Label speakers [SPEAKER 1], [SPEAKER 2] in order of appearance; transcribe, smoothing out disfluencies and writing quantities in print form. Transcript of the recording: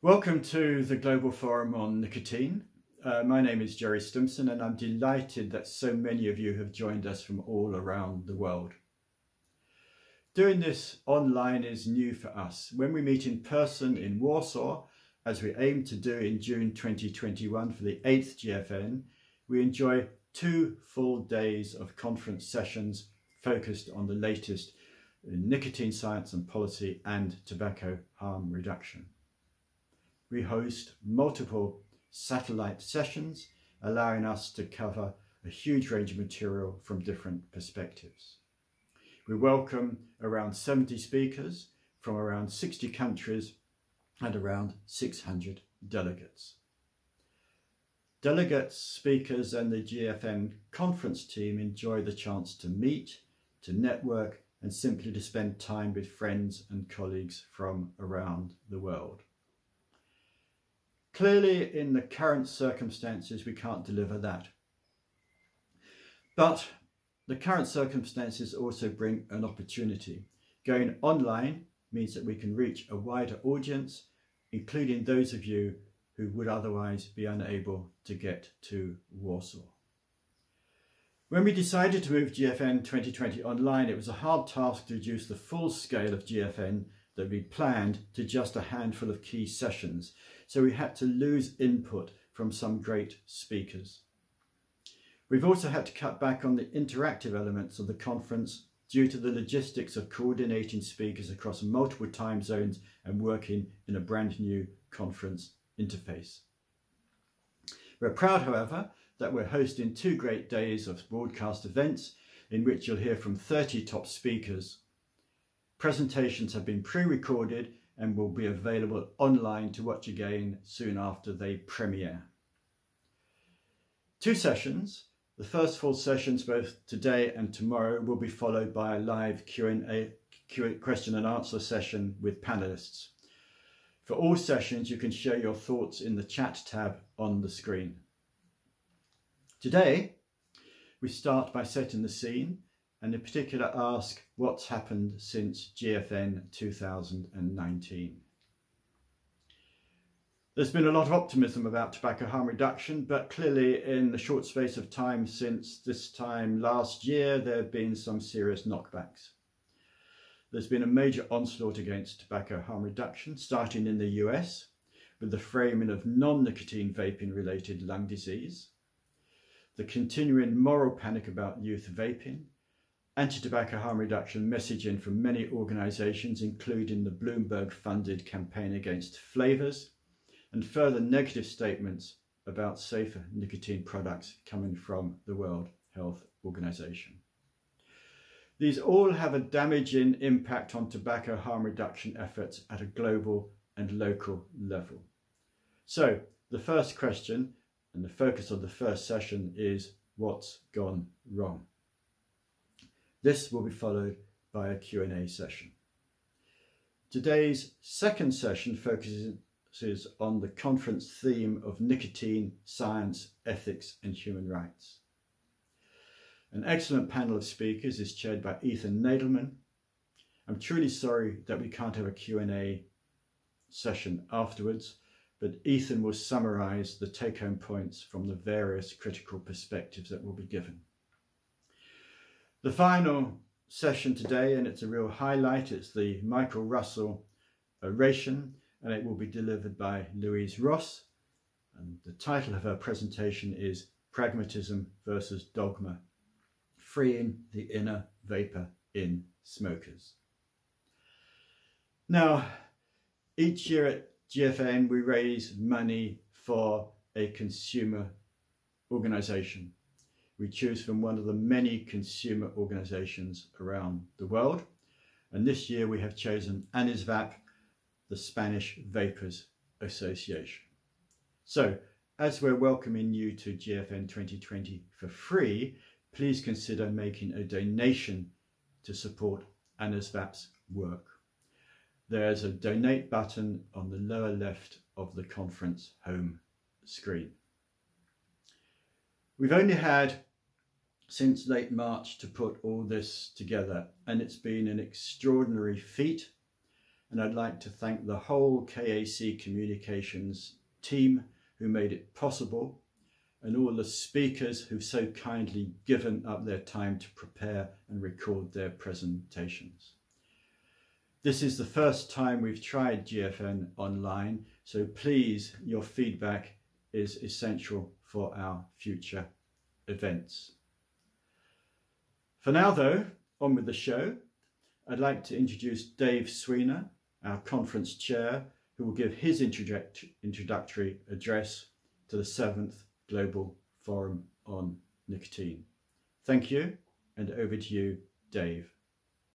[SPEAKER 1] Welcome to the Global Forum on Nicotine. My name is Gerry Stimson and I'm delighted that so many of you have joined us from all around the world. Doing this online is new for us. When we meet in person in Warsaw, as we aim to do in June 2021 for the 8th GFN, we enjoy 2 full days of conference sessions focused on the latest in nicotine science and policy and tobacco harm reduction. We host multiple satellite sessions, allowing us to cover a huge range of material from different perspectives. We welcome around 70 speakers from around 60 countries and around 600 delegates. Delegates, speakers and the GFN conference team enjoy the chance to meet, to network and simply to spend time with friends and colleagues from around the world. Clearly, in the current circumstances, we can't deliver that. But the current circumstances also bring an opportunity. Going online means that we can reach a wider audience, including those of you who would otherwise be unable to get to Warsaw. When we decided to move GFN 2020 online, it was a hard task to reduce the full scale of GFN that we planned to just a handful of key sessions, so we had to lose input from some great speakers. We've also had to cut back on the interactive elements of the conference due to the logistics of coordinating speakers across multiple time zones and working in a brand new conference interface. We're proud, however, that we're hosting 2 great days of broadcast events in which you'll hear from 30 top speakers. Presentations have been pre-recorded and will be available online to watch again soon after they premiere. 2 sessions. The first full sessions both today and tomorrow will be followed by a live question and answer session with panelists. For all sessions, you can share your thoughts in the chat tab on the screen. Today, we start by setting the scene and in particular ask what's happened since GFN 2019. There's been a lot of optimism about tobacco harm reduction, but clearly in the short space of time since this time last year, there have been some serious knockbacks. There's been a major onslaught against tobacco harm reduction, starting in the US with the framing of non-nicotine vaping related lung disease, the continuing moral panic about youth vaping, anti-tobacco harm reduction messaging from many organisations, including the Bloomberg-funded campaign against flavours, and further negative statements about safer nicotine products coming from the World Health Organization. These all have a damaging impact on tobacco harm reduction efforts at a global and local level. So the first question and the focus of the first session is what's gone wrong? This will be followed by a Q&A session. Today's second session focuses on the conference theme of nicotine, science, ethics and human rights. An excellent panel of speakers is chaired by Ethan Nadelman. I'm truly sorry that we can't have a Q&A session afterwards, but Ethan will summarise the take-home points from the various critical perspectives that will be given. The final session today, and it's a real highlight, it's the Michael Russell oration, and it will be delivered by Louise Ross. And the title of her presentation is Pragmatism versus Dogma, Freeing the Inner Vapour in Smokers. Now, each year at GFN we raise money for a consumer organisation. We choose from one of the many consumer organisations around the world, and this year we have chosen ANISVAP, the Spanish Vapors Association. So, as we're welcoming you to GFN 2020 for free, please consider making a donation to support ANISVAP's work. There's a donate button on the lower left of the conference home screen. We've only had since late March to put all this together, and it's been an extraordinary feat and I'd like to thank the whole KAC Communications team who made it possible, and all the speakers who've so kindly given up their time to prepare and record their presentations. This is the first time we've tried GFN online, so please, your feedback is essential for our future events. For now though, on with the show. I'd like to introduce Dave Sweener, our conference chair, who will give his introductory address to the 7th Global Forum on Nicotine. Thank you, and over to you, Dave.